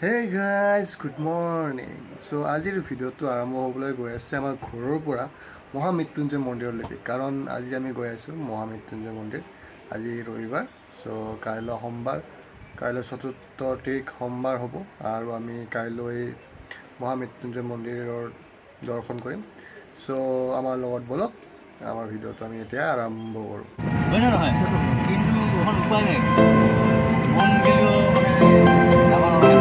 Hey guys, good morning. So আজিৰ ভিডিঅ'টো আৰম্ভ হ'বলৈ গৈ আছে আমাৰ ঘৰৰ পৰা মহামৃত্যুঞ্জয় মন্দিৰলৈকে কাৰণ আজি আমি গৈ আছোঁ মহামৃত্যুঞ্জয় মন্দিৰ। আজি ৰবিবাৰ, কাইলৈ সোমবাৰ, কাইলৈ ৪ তাৰিখ সোমবাৰ হ'ব আৰু আমি কাইলৈ মহামৃত্যুঞ্জয় মন্দিৰৰ দৰ্শন কৰিম। আমাৰ লগত বলক আমাৰ ভিডিঅ'টো আমি এতিয়া আৰম্ভ কৰোঁ। হয় না নহয় কিন্তু এখন উপায় নাই মন গেলেও মানে যাব নালাগে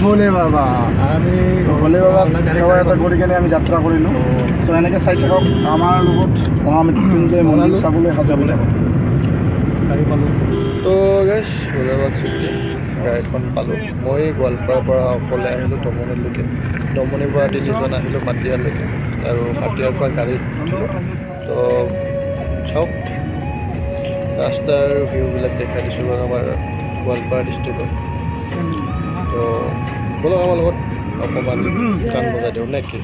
ভোলে বাবা আমি ভোলে বাবাক সেৱা এটা কৰি কেনে আমি যাত্ৰা কৰিলোঁ। এনেকৈ চাই থাকক আমাৰ লগত মহামৃত্যুঞ্জয় মন্দিৰ চাবলৈ সজাবলৈ গাড়ী পালোঁ। গাইছ ভোলে বাবাক চিটি গাড়ীখন পালোঁ। মই গোৱালপাৰাৰ পৰা অকলে আহিলোঁ দমনিলৈকে, দমনিৰ পৰা 3জন আহিলোঁ মাটিয়ালৈকে আৰু মাটিয়াৰ পৰা গাড়ীত উঠিলোঁ। চাওক ৰাস্তাৰ ভিউবিলাক দেখাই দিছোঁ বাৰু আমাৰ গোৱালপাৰা ডিষ্ট্ৰিক্টৰ। বলক আমাৰ লগত অকণমান গান বজাই দিওঁ নে কি?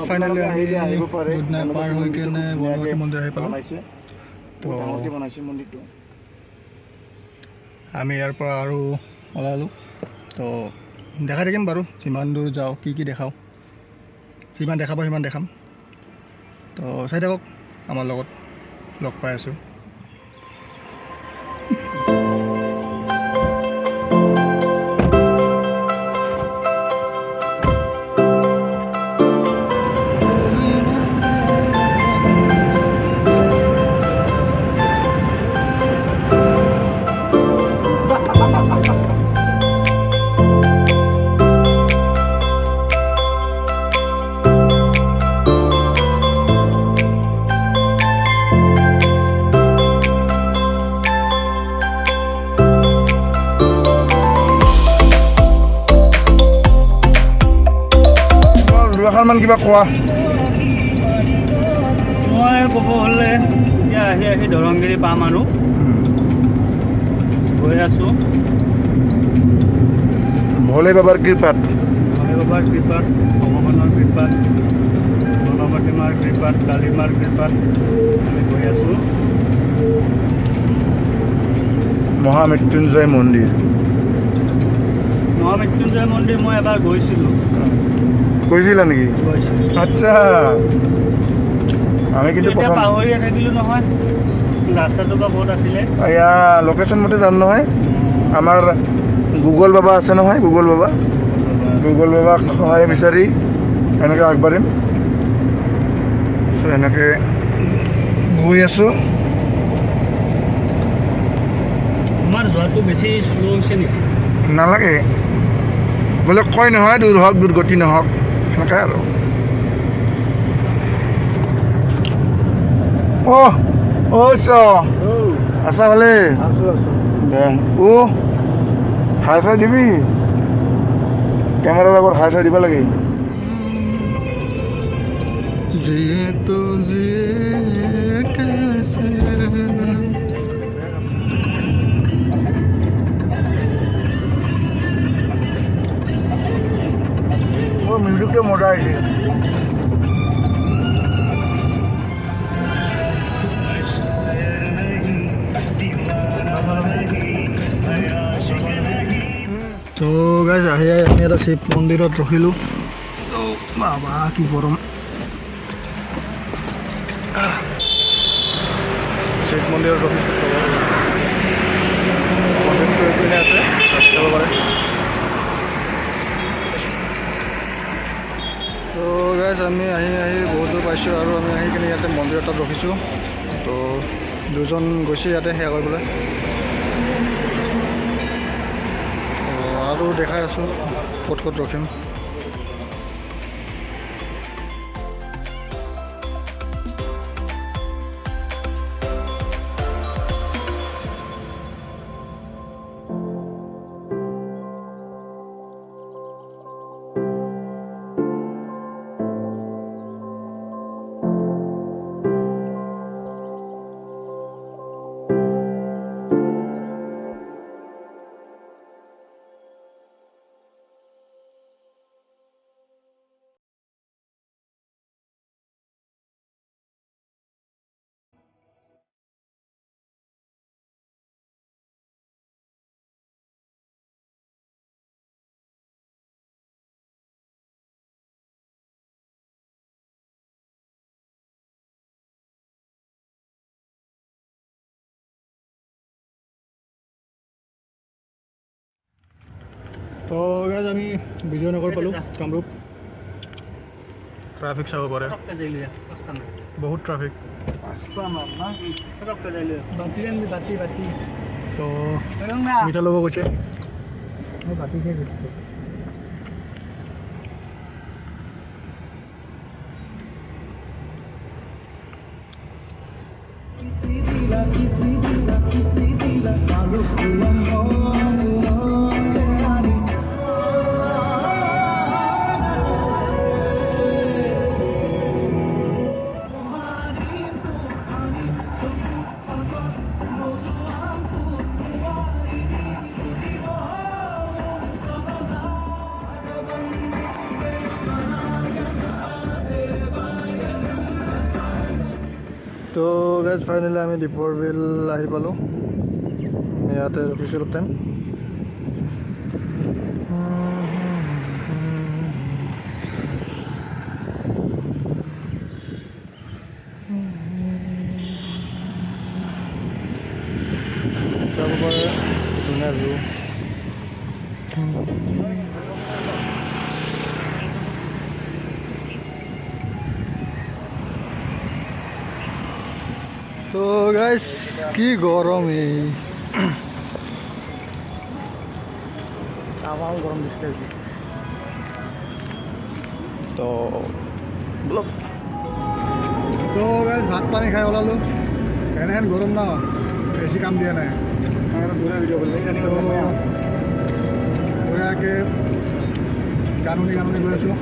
ফাইনেলি আমি দুধনৈ পাৰ হৈ কেনে বনবাসী মন্দিৰ আহি পালোঁ। আমি ইয়াৰ পৰা আৰু ওলালোঁ। দেখাই থাকিম বাৰু যিমান দূৰ যাওঁ, কি দেখাওঁ, যিমান দেখাব সিমান দেখাম। চাই থাকক আমাৰ লগত, লগ পাই আছোঁ। মান কিবা কোৱা। মই ক'ব হ'লে এতিয়া আহি দৰংগিৰি পাম আৰু গৈ আছোঁ। ভোলে বাবাৰ কৃপাত, ভোলে বাবাৰ কৃপাত, ভগৱানৰ কৃপাত, গণপতি মাৰ কৃপাত, কালী মাৰ কৃপাত আমি গৈ আছোঁ মহামৃত্যুঞ্জয় মন্দিৰ। মহামৃত্যুঞ্জয় মন্দিৰ মই এবাৰ গৈছিলোঁ। গৈছিলা নেকি? আচ্ছা, আমি কিন্তু পাহৰিয়ে থাকিলোঁ নহয়, ৰাস্তাটো বা ক'ত আছিলে। এয়া লোকেশ্যন মতে যাম নহয়। আমাৰ গুগল বাবা আছে নহয়, গুগল বাবাক সহায় বিচাৰি এনেকৈ আগবাঢ়িম। এনেকৈ গৈ আছোঁ। আমাৰ যোৱাটো বেছি শ্ল' হৈছে নেকি? নালাগে, বোলে কয় নহয় দূৰ হওক দুৰ্গতি নহওক, সেনেকৈ আৰু। আছা ভালে? হাই চাই দিবি, কেমেৰাৰ লগত হাই চাই দিব লাগে। মিউজিকটো মজা আহিছে। গাইজ আহি আমি এটা শিৱ মন্দিৰত ৰখিলোঁ। বাবা কি গৰম। শিৱ মন্দিৰত ৰখিছোঁ। মন্দিৰটো এইপিনে আছে, চাব পাৰে। গাইজ আমি আহি বহুত দূৰ পাইছোঁ আৰু আমি আহি কিনে ইয়াতে মন্দিৰ এটাত ৰখিছোঁ। দুজন গৈছে ইয়াতে সেৱা কৰিবলৈ। আৰু দেখাই আছোঁ ক'ত ৰখিম। আমি বিজয়নগৰ পালোঁ কামৰূপ ট্ৰাফিক চাব পাৰে বহুত ট্ৰাফিক তো মিঠা ল'ব গৈছে তো গাইজ ফাইনেলি আমি দীপৰ বিল আহি পালোঁ ইয়াতে ৰখিছোঁ অলপ টাইম যাব পাৰে ধুনীয়া ভিউ তো গাইস কি গরম এই আমার গরম দিচ্ছে তো ব্লক তো গাইস ভাত পানি খাই ওলালো এনেহেন গরম না বেশি কাম দিয়া নাই পুরা ভিডিও করলে বঢ়িয়াকে কানুনি গৈ আছোঁ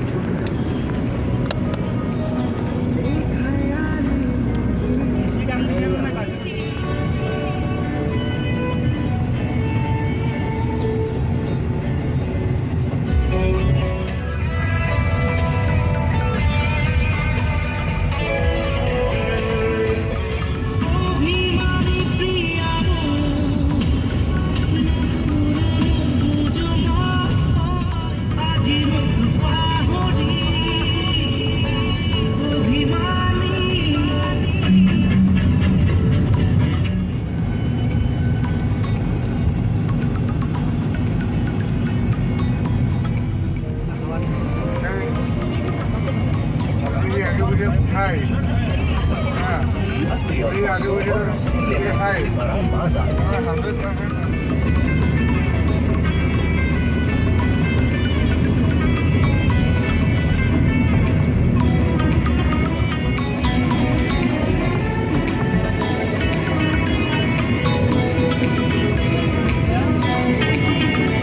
Pasti orang Sile para un bazar.